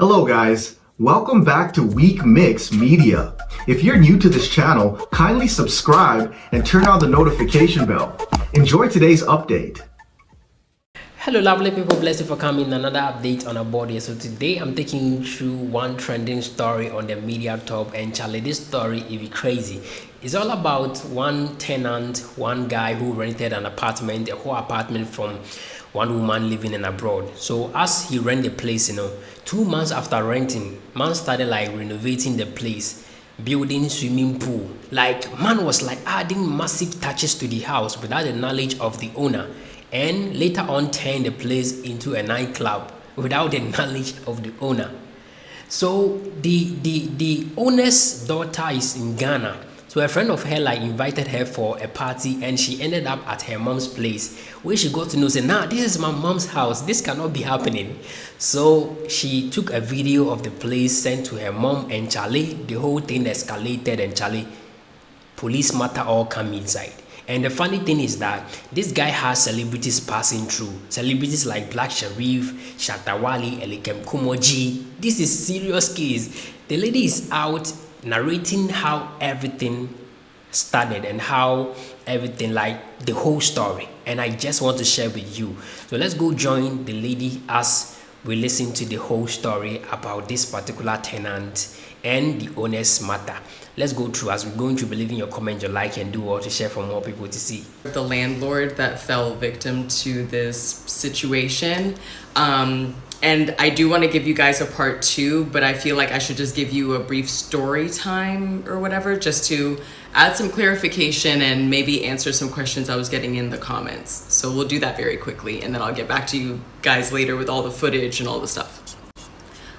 Hello guys, welcome back to Week Mix Media. If you're new to this channel, kindly subscribe and turn on the notification bell. Enjoy today's update. Hello lovely people, bless you for coming. Another update on our body. So today I'm taking you through one trending story on the media top, and Charlie, this story is be crazy. It's all about one tenant, one guy who rented an apartment, a whole apartment from one woman living in abroad. So as he rent the place, 2 months after renting, man started like renovating the place, building swimming pool. Like man was like adding massive touches to the house without the knowledge of the owner, and later on turned the place into a nightclub without the knowledge of the owner. So the owner's daughter is in Ghana. So a friend of her like invited her for a party, and she ended up at her mom's place, where she got to know, say, nah, this is my mom's house, this cannot be happening. So she took a video of the place, sent to her mom, and Charlie, the whole thing escalated, and Charlie, police matter all come inside. And the funny thing is that this guy has celebrities passing through. Celebrities like Black Sharif, Shatawali, Elikem Kumoji. This is serious case. The lady is out narrating how everything started and how everything, like the whole story. And I just want to share with you. So let's go join the lady as we listen to the whole story about this particular tenant and the owner's matter. Let's go through. As we're going to, believe in your comment, your like, and do all to share for more people to see. The landlord that fell victim to this situation. And I do want to give you guys a part 2, but I feel like I should just give you a brief story time or whatever, just to add some clarification and maybe answer some questions I was getting in the comments. So we'll do that very quickly, and then I'll get back to you guys later with all the footage and all the stuff.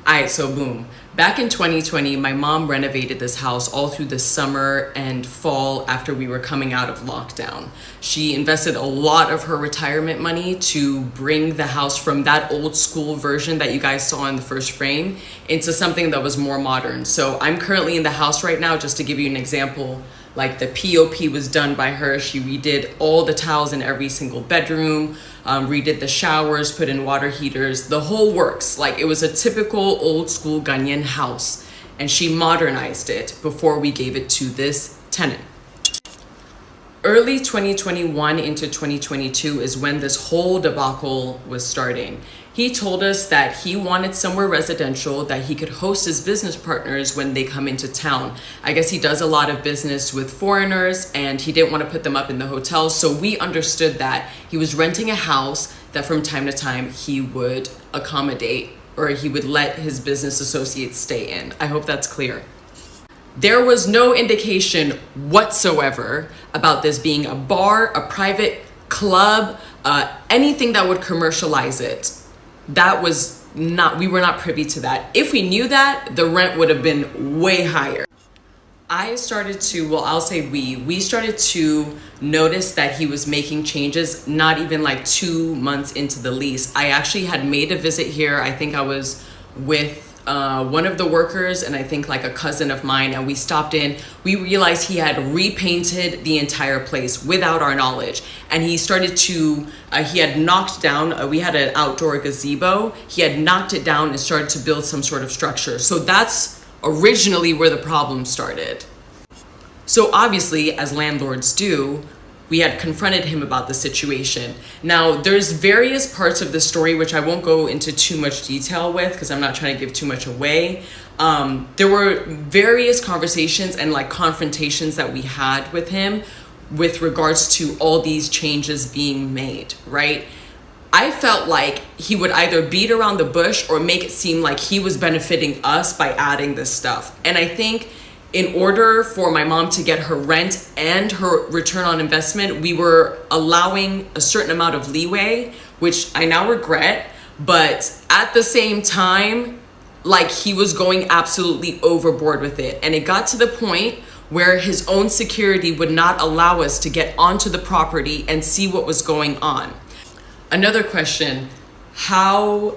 Alright, so boom. Back in 2020, my mom renovated this house all through the summer and fall after we were coming out of lockdown. She invested a lot of her retirement money to bring the house from that old school version that you guys saw in the first frame into something that was more modern. So I'm currently in the house right now, just to give you an example. Like the POP was done by her. She redid all the tiles in every single bedroom, redid the showers, put in water heaters, the whole works. Like it was a typical old school Ghanaian house, and she modernized it before we gave it to this tenant. Early 2021 into 2022 is when this whole debacle was starting. He told us that he wanted somewhere residential that he could host his business partners when they come into town. I guess he does a lot of business with foreigners, and he didn't want to put them up in the hotels. So we understood that he was renting a house that from time to time he would accommodate, or he would let his business associates stay in. I hope that's clear. There was no indication whatsoever about this being a bar, a private club, anything that would commercialize it. That was not, we were not privy to that. If we knew that, the rent would have been way higher. I started to, well, I'll say we started to notice that he was making changes not even like 2 months into the lease. I actually had made a visit here. I think I was with one of the workers and I think like a cousin of mine, and we stopped in. We realized he had repainted the entire place without our knowledge, and he started to he had knocked down, we had an outdoor gazebo, he had knocked it down and started to build some sort of structure. So that's originally where the problem started. So obviously, as landlords do, we had confronted him about the situation. Now, there's various parts of the story which I won't go into too much detail with because I'm not trying to give too much away. There were various conversations and like confrontations that we had with him with regards to all these changes being made, right? I felt like he would either beat around the bush or make it seem like he was benefiting us by adding this stuff. And I think in order for my mom to get her rent and her return on investment, we were allowing a certain amount of leeway, which I now regret. But at the same time, like he was going absolutely overboard with it. And it got to the point where his own security would not allow us to get onto the property and see what was going on. Another question, how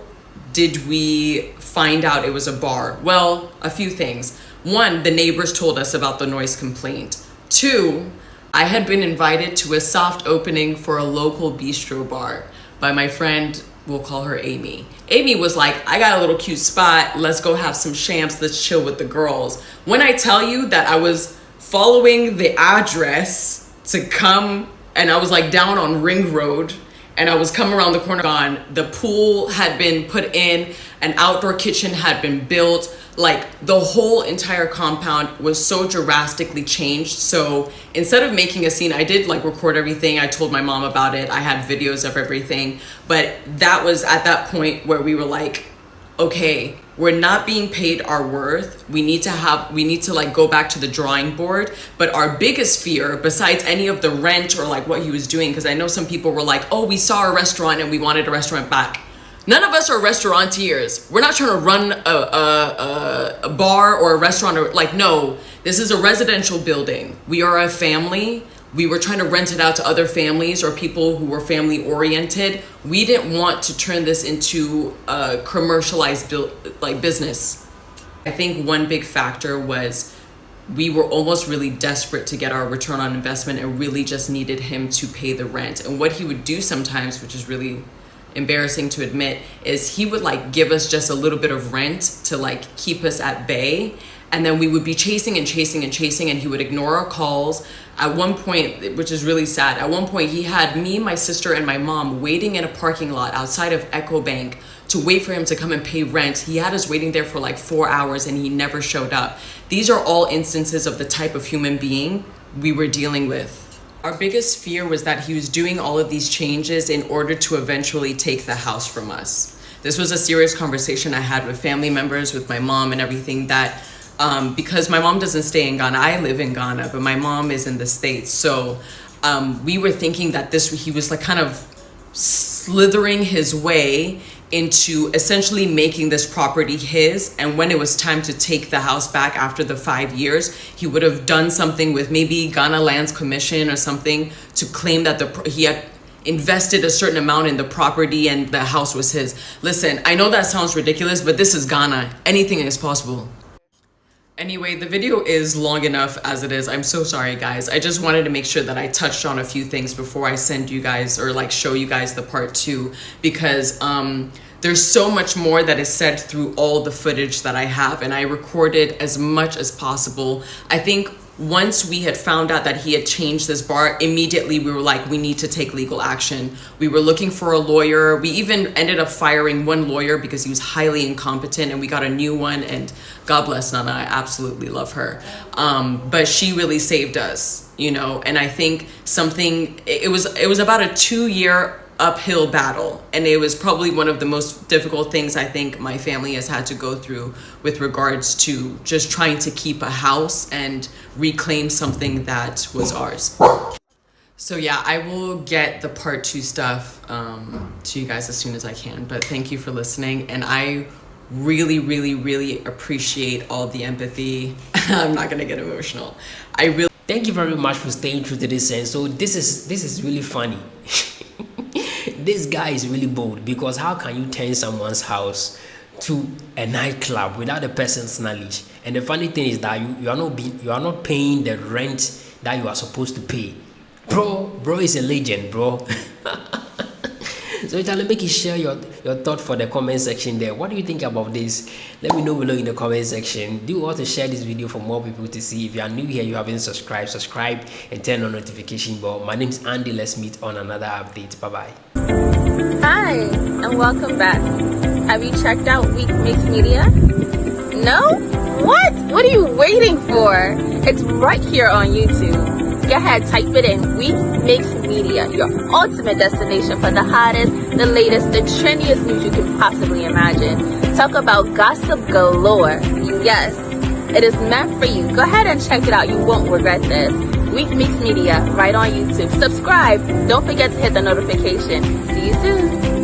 did we find out it was a bar? Well, a few things. One, the neighbors told us about the noise complaint. 2, I had been invited to a soft opening for a local bistro bar by my friend we'll call her Amy. Amy was like, I got a little cute spot. Let's go have some champs. Let's chill with the girls. When I tell you that I was following the address to come, and I was like down on Ring Road, and I was coming around the corner, the pool had been put in, an outdoor kitchen had been built. Like the whole entire compound was so drastically changed. So instead of making a scene, I did like record everything. I told my mom about it. I had videos of everything. But that was at that point where we were like, okay, we're not being paid our worth. We need to like go back to the drawing board. But our biggest fear, besides any of the rent or like what he was doing, because I know some people were like, oh, we saw a restaurant and we wanted a restaurant back. None of us are restaurateurs. We're not trying to run a bar or a restaurant, or like, no, this is a residential building. We are a family. We were trying to rent it out to other families or people who were family oriented. We didn't want to turn this into a commercialized business. I think one big factor was we were almost really desperate to get our return on investment and really just needed him to pay the rent. And what he would do sometimes, which is really embarrassing to admit, is he would like give us just a little bit of rent to like keep us at bay, and then we would be chasing and he would ignore our calls. At one point, which is really sad, at one point he had me, my sister, and my mom waiting in a parking lot outside of Echo Bank to wait for him to come and pay rent. He had us waiting there for like 4 hours and he never showed up. These are all instances of the type of human being we were dealing with. Our biggest fear was that he was doing all of these changes in order to eventually take the house from us. This was a serious conversation I had with family members, with my mom and everything, that because my mom doesn't stay in Ghana, I live in Ghana, but my mom is in the States. So we were thinking that he was like kind of slithering his way into essentially making this property his, and when it was time to take the house back after the 5 years, he would have done something with maybe Ghana Lands Commission or something to claim that he had invested a certain amount in the property and the house was his. Listen, I know that sounds ridiculous, but this is Ghana. Anything is possible. Anyway, the video is long enough as it is. I'm so sorry, guys. I just wanted to make sure that I touched on a few things before I send you guys or like show you guys the part 2, because there's so much more that is said through all the footage that I have, and I recorded as much as possible. I think once we had found out that he had changed this bar, immediately we were like, we need to take legal action. We were looking for a lawyer. We even ended up firing one lawyer because he was highly incompetent, and we got a new one, and God bless Nana, I absolutely love her. But she really saved us, you know, and I think it was about a 2-year uphill battle, and it was probably one of the most difficult things I think my family has had to go through with regards to just trying to keep a house and reclaim something that was ours. So yeah, I will get the part 2 stuff to you guys as soon as I can, but thank you for listening, and I really appreciate all the empathy. I'm not gonna get emotional. Thank you very much for staying true to this end. So this is really funny. This guy is really bold, because how can you turn someone's house to a nightclub without the person's knowledge? And the funny thing is that you are not paying the rent that you are supposed to pay. Bro is a legend, bro. So Charlie, make you share your thought for the comment section there. What do you think about this? Let me know below in the comment section. Do also share this video for more people to see. If you are new here, you haven't subscribe and turn on notification bell. My name is Andy. Let's meet on another update. Bye-bye. Hi, and welcome back. Have you checked out Week Mix Media? No? What are you waiting for? It's right here on YouTube. Go ahead, type it in, Week Mix Media, your ultimate destination for the hottest, the latest, the trendiest news you can possibly imagine. Talk about gossip galore. Yes, it is meant for you. Go ahead and check it out. You won't regret this. Week Mix Media, right on YouTube. Subscribe. Don't forget to hit the notification. See you soon.